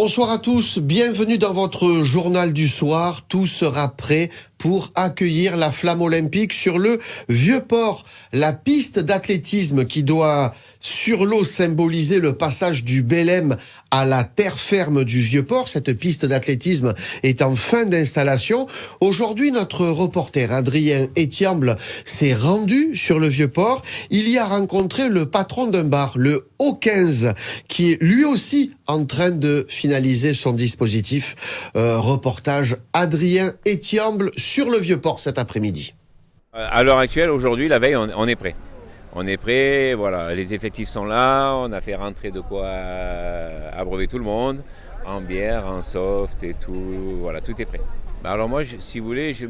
Bonsoir à tous, bienvenue dans votre journal du soir. Tout sera prêt pour accueillir la flamme olympique sur le Vieux-Port. La piste d'athlétisme qui doit sur l'eau symboliser le passage du Belém à la terre ferme du Vieux-Port. Cette piste d'athlétisme est en fin d'installation. Aujourd'hui, notre reporter Adrien Etiamble s'est rendu sur le Vieux-Port. Il y a rencontré le patron d'un bar, le O15, qui est lui aussi en train de finaliser son dispositif. Reportage Adrien Etiamble sur le Vieux-Port cet après-midi. À l'heure actuelle, aujourd'hui, la veille, on est prêt. On est prêt, voilà, les effectifs sont là, on a fait rentrer de quoi abreuver tout le monde, en bière, en soft et tout, voilà, tout est prêt. Alors moi, si vous voulez, je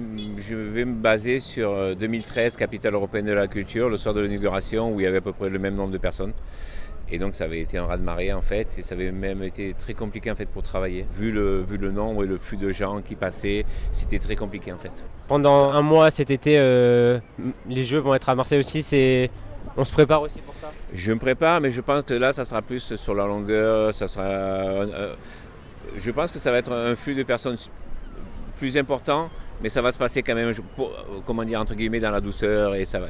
vais me baser sur 2013, capitale européenne de la culture, le soir de l'inauguration, où il y avait à peu près le même nombre de personnes. Et donc ça avait été un raz-de-marée en fait, et ça avait même été très compliqué en fait pour travailler. Vu le nombre et le flux de gens qui passaient, c'était très compliqué en fait. Pendant un mois cet été, les Jeux vont être à Marseille aussi, on se prépare aussi pour ça? Je me prépare, mais je pense que là ça sera plus sur la longueur, je pense que ça va être un flux de personnes plus important, mais ça va se passer quand même, entre guillemets, dans la douceur, et ça va...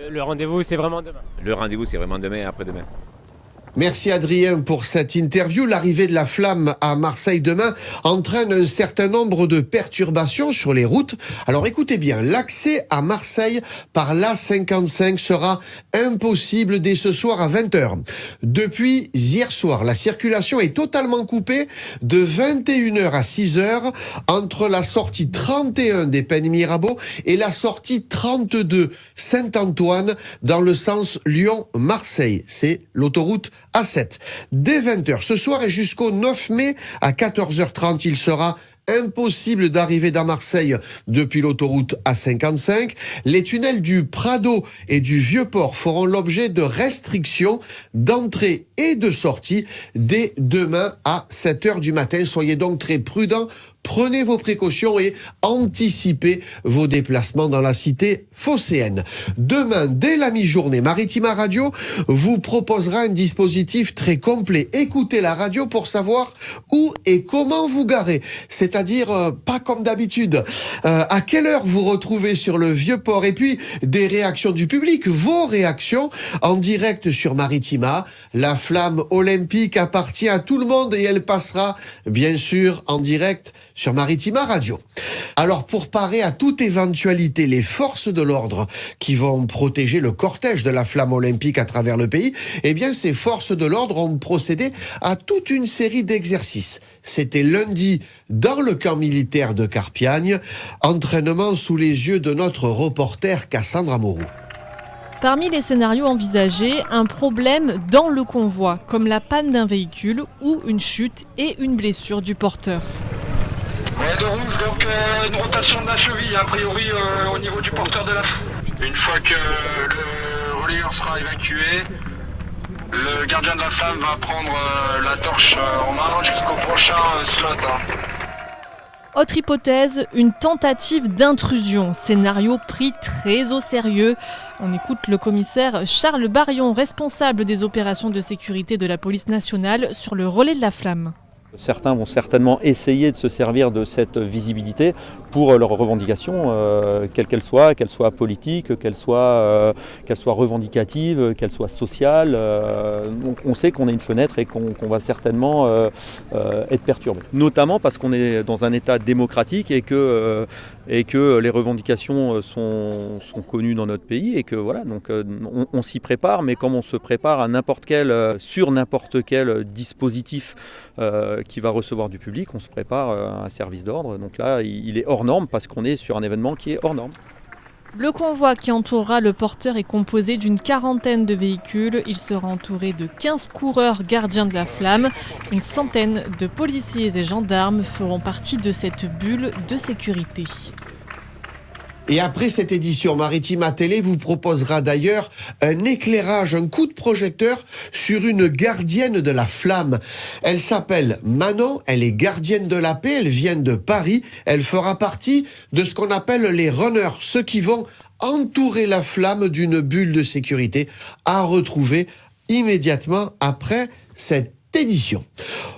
Le rendez-vous, c'est vraiment demain. Le rendez-vous, c'est vraiment demain et après-demain. Merci Adrien pour cette interview. L'arrivée de la flamme à Marseille demain entraîne un certain nombre de perturbations sur les routes. Alors écoutez bien, l'accès à Marseille par l'A55 sera impossible dès ce soir à 20h. Depuis hier soir, la circulation est totalement coupée de 21h à 6h entre la sortie 31 des Pennes Mirabeau et la sortie 32 Saint-Antoine dans le sens Lyon-Marseille. C'est l'autoroute A7. Dès 20h ce soir et jusqu'au 9 mai à 14h30, il sera impossible d'arriver dans Marseille depuis l'autoroute A55. Les tunnels du Prado et du Vieux-Port feront l'objet de restrictions d'entrée et de sortie dès demain à 7h du matin. Soyez donc très prudents. Prenez vos précautions et anticipez vos déplacements dans la cité phocéenne. Demain, dès la mi-journée, Maritima Radio vous proposera un dispositif très complet. Écoutez la radio pour savoir où et comment vous garer. C'est-à-dire, pas comme d'habitude, à quelle heure vous retrouvez sur le Vieux-Port. Et puis, des réactions du public, vos réactions en direct sur Maritima. La flamme olympique appartient à tout le monde et elle passera, bien sûr, en direct sur Maritima Radio. Alors, pour parer à toute éventualité, les forces de l'ordre qui vont protéger le cortège de la flamme olympique à travers le pays, eh bien, ces forces de l'ordre ont procédé à toute une série d'exercices. C'était lundi dans le camp militaire de Carpiagne, entraînement sous les yeux de notre reporter Cassandra Moreau. Parmi les scénarios envisagés, un problème dans le convoi, comme la panne d'un véhicule ou une chute et une blessure du porteur. Ouais, de rouge, donc une rotation de la cheville, a priori au niveau du porteur de la foule. Une fois que le relayeur sera évacué, le gardien de la flamme va prendre la torche en main jusqu'au prochain slot. Autre hypothèse, une tentative d'intrusion, scénario pris très au sérieux. On écoute le commissaire Charles Barion, responsable des opérations de sécurité de la police nationale, sur le relais de la flamme. Certains vont certainement essayer de se servir de cette visibilité pour leurs revendications, quelles qu'elles soient politiques, qu'elles soient revendicatives, qu'elles soient sociales. Donc on sait qu'on a une fenêtre et qu'on va certainement être perturbé. Notamment parce qu'on est dans un État démocratique et que les revendications sont connues dans notre pays et que voilà, donc on s'y prépare, mais comme on se prépare à sur n'importe quel dispositif qui va recevoir du public, on se prépare à un service d'ordre. Donc là, il est hors norme parce qu'on est sur un événement qui est hors norme. Le convoi qui entourera le porteur est composé d'une 40aine de véhicules. Il sera entouré de 15 coureurs gardiens de la flamme. Une centaine de policiers et gendarmes feront partie de cette bulle de sécurité. Et après cette édition, Maritima Télé vous proposera d'ailleurs un éclairage, un coup de projecteur sur une gardienne de la flamme. Elle s'appelle Manon, elle est gardienne de la paix, elle vient de Paris. Elle fera partie de ce qu'on appelle les runners, ceux qui vont entourer la flamme d'une bulle de sécurité à retrouver immédiatement après cette édition.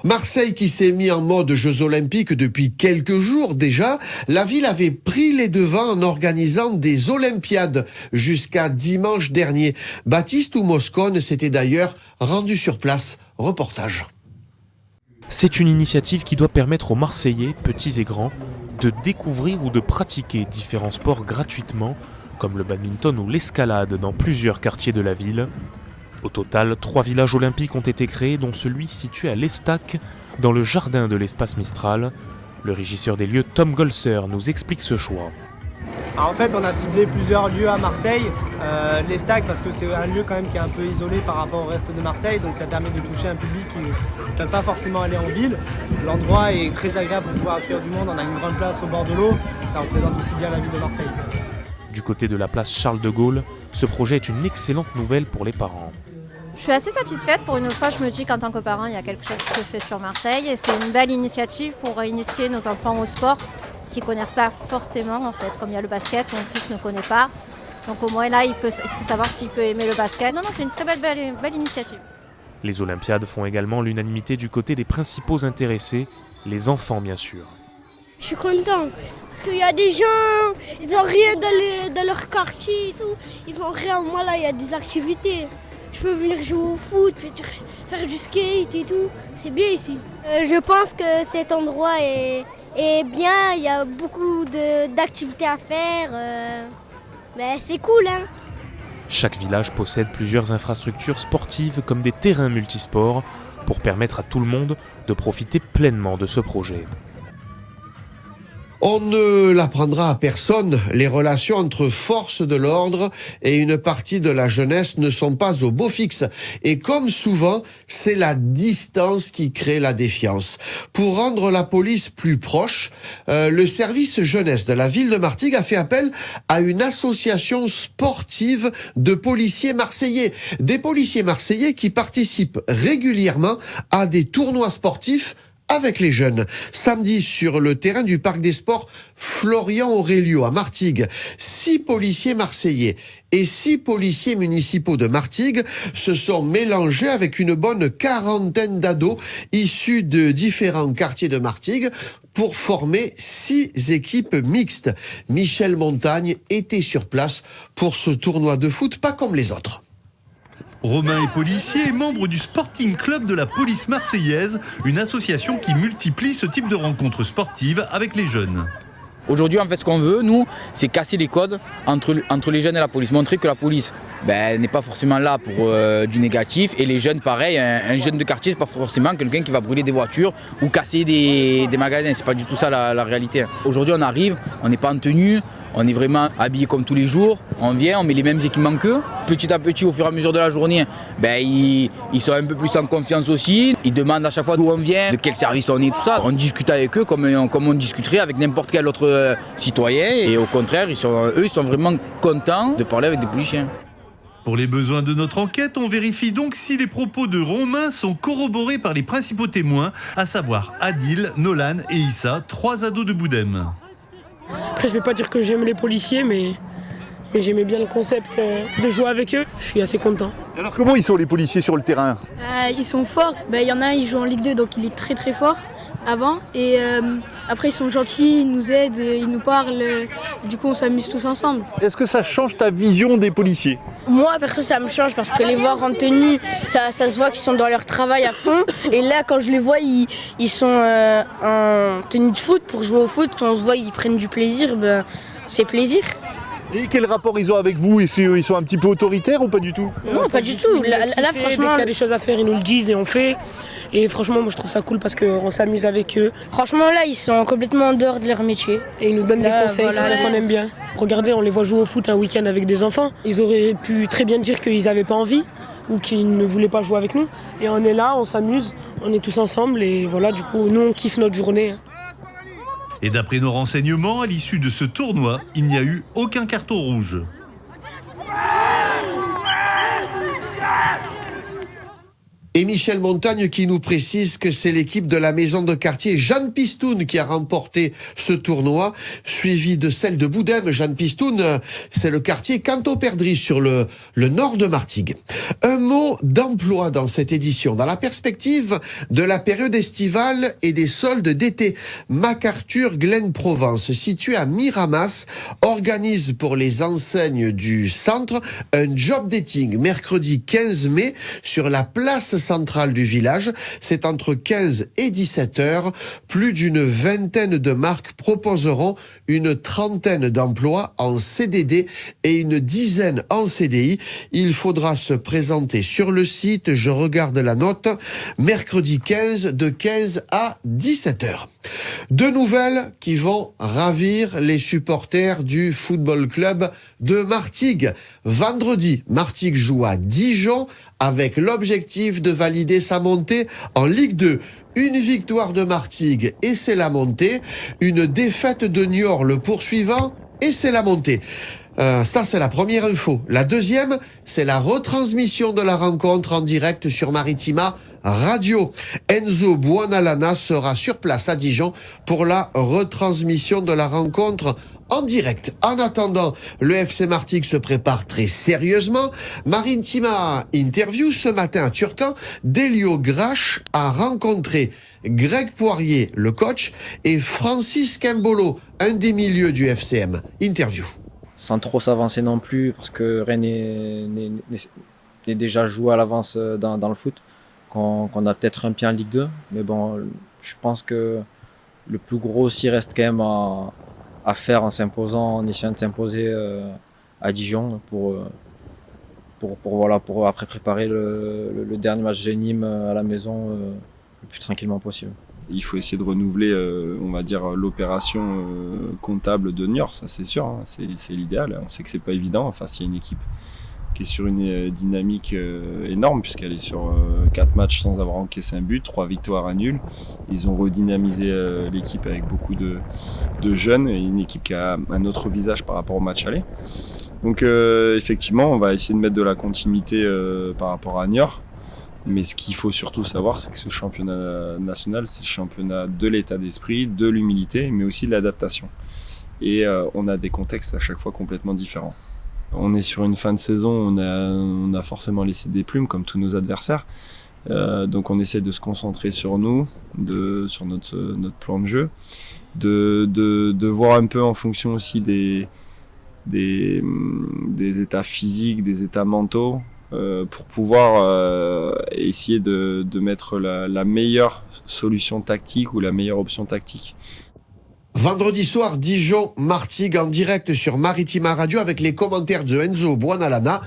Marseille qui s'est mis en mode Jeux Olympiques depuis quelques jours déjà, la ville avait pris les devants en organisant des Olympiades jusqu'à dimanche dernier. Baptiste Moscone s'était d'ailleurs rendu sur place. Reportage. C'est une initiative qui doit permettre aux Marseillais, petits et grands, de découvrir ou de pratiquer différents sports gratuitement, comme le badminton ou l'escalade dans plusieurs quartiers de la ville. Au total, 3 villages olympiques ont été créés, dont celui situé à l'Estac, dans le jardin de l'espace Mistral. Le régisseur des lieux, Tom Golser, nous explique ce choix. Alors en fait, on a ciblé plusieurs lieux à Marseille. L'Estac, parce que c'est un lieu quand même qui est un peu isolé par rapport au reste de Marseille, donc ça permet de toucher un public qui ne peut pas forcément aller en ville. L'endroit est très agréable pour pouvoir accueillir du monde. On a une grande place au bord de l'eau. Ça représente aussi bien la ville de Marseille. Du côté de la place Charles de Gaulle, ce projet est une excellente nouvelle pour les parents. Je suis assez satisfaite. Pour une fois, je me dis qu'en tant que parent, il y a quelque chose qui se fait sur Marseille. Et c'est une belle initiative pour initier nos enfants au sport qui ne connaissent pas forcément, en fait. Comme il y a le basket, mon fils ne connaît pas. Donc au moins là, il peut savoir s'il peut aimer le basket. Non, c'est une très belle initiative. Les Olympiades font également l'unanimité du côté des principaux intéressés, les enfants bien sûr. Je suis content parce qu'il y a des gens, ils n'ont rien dans leur quartier et tout. Ils font rien. Moi là, il y a des activités. Je peux venir jouer au foot, faire du skate et tout. C'est bien ici. Je pense que cet endroit est bien. Il y a beaucoup d'activités à faire. Mais c'est cool, hein. Chaque village possède plusieurs infrastructures sportives comme des terrains multisports pour permettre à tout le monde de profiter pleinement de ce projet. On ne l'apprendra à personne, les relations entre forces de l'ordre et une partie de la jeunesse ne sont pas au beau fixe. Et comme souvent, c'est la distance qui crée la défiance. Pour rendre la police plus proche, le service jeunesse de la ville de Martigues a fait appel à une association sportive de policiers marseillais. Des policiers marseillais qui participent régulièrement à des tournois sportifs avec les jeunes. Samedi, sur le terrain du Parc des Sports Florian Aurelio à Martigues, 6 policiers marseillais et 6 policiers municipaux de Martigues se sont mélangés avec une bonne quarantaine d'ados issus de différents quartiers de Martigues pour former 6 équipes mixtes. Michel Montagne était sur place pour ce tournoi de foot, pas comme les autres. Romain est policier et membre du Sporting Club de la police marseillaise, une association qui multiplie ce type de rencontres sportives avec les jeunes. Aujourd'hui, en fait, ce qu'on veut, nous, c'est casser les codes entre les jeunes et la police. Montrer que la police n'est pas forcément là pour du négatif. Et les jeunes, pareil, un jeune de quartier, c'est pas forcément quelqu'un qui va brûler des voitures ou casser des magasins. C'est pas du tout ça la réalité. Aujourd'hui, on arrive, on n'est pas en tenue. On est vraiment habillés comme tous les jours, on vient, on met les mêmes équipements qu'eux. Petit à petit, au fur et à mesure de la journée, ils sont un peu plus en confiance aussi. Ils demandent à chaque fois d'où on vient, de quel service on est, tout ça. On discute avec eux comme on discuterait avec n'importe quel autre citoyen. Et au contraire, ils sont vraiment contents de parler avec des policiers. Pour les besoins de notre enquête, on vérifie donc si les propos de Romain sont corroborés par les principaux témoins, à savoir Adil, Nolan et Issa, 3 ados de Boudem. Après, je vais pas dire que j'aime les policiers, mais j'aimais bien le concept de jouer avec eux. Je suis assez content. Alors comment ils sont les policiers sur le terrain ? Ils sont forts. Il y en a un, il joue en Ligue 2, donc il est très très fort avant. Et après, ils sont gentils, ils nous aident, ils nous parlent. Du coup, on s'amuse tous ensemble. Est-ce que ça change ta vision des policiers ? Moi, perso, ça me change parce que les voir en tenue, ça se voit qu'ils sont dans leur travail à fond. Et là, quand je les vois, ils sont en tenue de foot pour jouer au foot. Quand on se voit, ils prennent du plaisir, ça fait plaisir. Et quel rapport ils ont avec vous ? Ils sont un petit peu autoritaires ou pas du tout ? Non, pas du tout. Là, franchement, dès qu'il y a des choses à faire, ils nous le disent et on fait. Et franchement, moi je trouve ça cool parce qu'on s'amuse avec eux. Franchement, là, ils sont complètement en dehors de leur métier. Et ils nous donnent des conseils, c'est ça qu'on aime bien. Regardez, on les voit jouer au foot un week-end avec des enfants. Ils auraient pu très bien dire qu'ils n'avaient pas envie ou qu'ils ne voulaient pas jouer avec nous. Et on est là, on s'amuse, on est tous ensemble et voilà, du coup, nous on kiffe notre journée. Et d'après nos renseignements, à l'issue de ce tournoi, il n'y a eu aucun carton rouge. Et Michel Montagne qui nous précise que c'est l'équipe de la maison de quartier Jeanne Pistoun qui a remporté ce tournoi, suivi de celle de Boudem. Jeanne Pistoun, c'est le quartier Canto-Perdrix sur le nord de Martigues. Un mot d'emploi dans cette édition. Dans la perspective de la période estivale et des soldes d'été, MacArthur Glen Provence, situé à Miramas, organise pour les enseignes du centre un job dating mercredi 15 mai sur la place centrale du village. C'est entre 15 et 17 heures. Plus d'une vingtaine de marques proposeront une trentaine d'emplois en CDD et une dizaine en CDI. Il faudra se présenter sur le site, je regarde la note, mercredi 15 de 15 à 17 heures. Deux nouvelles qui vont ravir les supporters du football club de Martigues. Vendredi, Martigues joue à Dijon avec l'objectif de valider sa montée en Ligue 2. Une victoire de Martigues et c'est la montée. Une défaite de Niort le poursuivant et c'est la montée. Ça, c'est la première info. La deuxième, c'est la retransmission de la rencontre en direct sur Maritima Radio. Enzo Buonalana sera sur place à Dijon pour la retransmission de la rencontre en direct. En attendant, le FC Martigues se prépare très sérieusement. Maritima Interview ce matin à Turcan, Delio Grache a rencontré Greg Poirier, le coach, et Francis Kimbolo, un des milieux du FCM. Interview. Sans trop s'avancer non plus, parce que Rennes est déjà joué à l'avance dans le foot, qu'on a peut-être un pied en Ligue 2. Mais bon, je pense que le plus gros aussi reste quand même à faire en s'imposant, en essayant de s'imposer à Dijon pour après préparer le dernier match de Nîmes à la maison le plus tranquillement possible. Il faut essayer de renouveler, on va dire, l'opération comptable de Niort, ça c'est sûr, hein, c'est l'idéal. On sait que c'est pas évident. Enfin, s'il y a une équipe qui est sur une dynamique énorme, puisqu'elle est sur 4 matchs sans avoir encaissé un but, 3 victoires à nul. Ils ont redynamisé l'équipe avec beaucoup de jeunes et une équipe qui a un autre visage par rapport au match aller. Donc effectivement, on va essayer de mettre de la continuité par rapport à Niort. Mais ce qu'il faut surtout savoir, c'est que ce championnat national, c'est le championnat de l'état d'esprit, de l'humilité, mais aussi de l'adaptation. Et on a des contextes à chaque fois complètement différents. On est sur une fin de saison, on a forcément laissé des plumes, comme tous nos adversaires. Donc on essaie de se concentrer sur nous, sur notre plan de jeu, de voir un peu en fonction aussi des états physiques, des états mentaux, pour pouvoir essayer de mettre la meilleure solution tactique ou la meilleure option tactique. Vendredi soir, Dijon-Martigues en direct sur Maritima Radio avec les commentaires de Enzo Buonalana.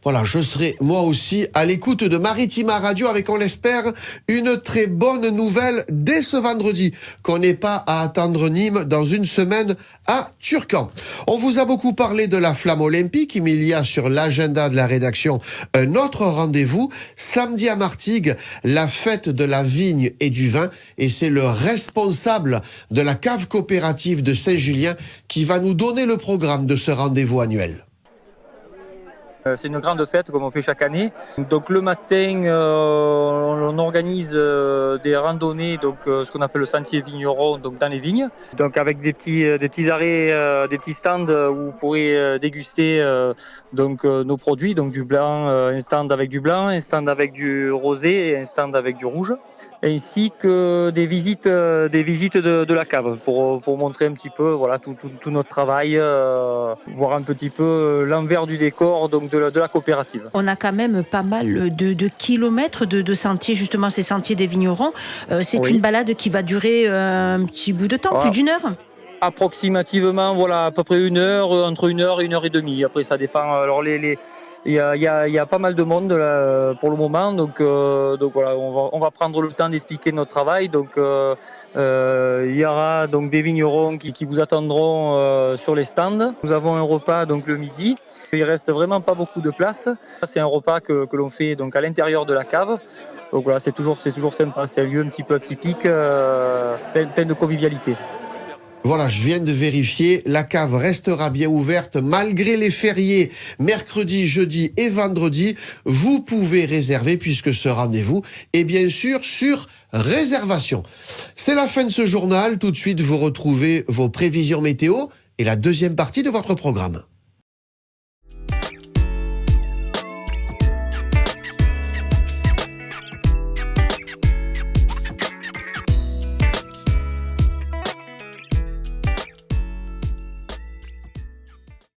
Voilà, je serai moi aussi à l'écoute de Maritima Radio avec, on l'espère, une très bonne nouvelle dès ce vendredi, qu'on n'ait pas à attendre Nîmes dans une semaine à Turcan. On vous a beaucoup parlé de la flamme olympique, mais il y a sur l'agenda de la rédaction un autre rendez-vous. Samedi à Martigues, la fête de la vigne et du vin, et c'est le responsable de la cave coopérative de Saint-Julien qui va nous donner le programme de ce rendez-vous annuel. C'est une grande fête comme on fait chaque année. Donc le matin, on organise des randonnées, donc ce qu'on appelle le sentier vigneron, donc dans les vignes. Donc avec des petits arrêts, des petits stands où vous pourrez déguster nos produits, donc du blanc, un stand avec du blanc, un stand avec du rosé et un stand avec du rouge, ainsi que des visites de la cave pour montrer un petit peu voilà tout notre travail, voir un petit peu l'envers du décor donc de la coopérative. On a quand même pas mal de kilomètres de sentiers, justement ces sentiers des vignerons. C'est une balade qui va durer un petit bout de temps, plus d'une heure. Approximativement, voilà, à peu près une heure, entre 1 heure et 1 heure et demie. Après, ça dépend. Alors, il y a pas mal de monde là, pour le moment, donc voilà, on va prendre le temps d'expliquer notre travail. Donc, il y aura donc des vignerons qui vous attendront sur les stands. Nous avons un repas donc le midi. Il reste vraiment pas beaucoup de place. C'est un repas que l'on fait donc à l'intérieur de la cave. Donc voilà, c'est toujours sympa. C'est un lieu un petit peu atypique, plein de convivialité. Voilà, je viens de vérifier, la cave restera bien ouverte malgré les fériés mercredi, jeudi et vendredi. Vous pouvez réserver puisque ce rendez-vous est bien sûr sur réservation. C'est la fin de ce journal. Tout de suite, vous retrouvez vos prévisions météo et la deuxième partie de votre programme.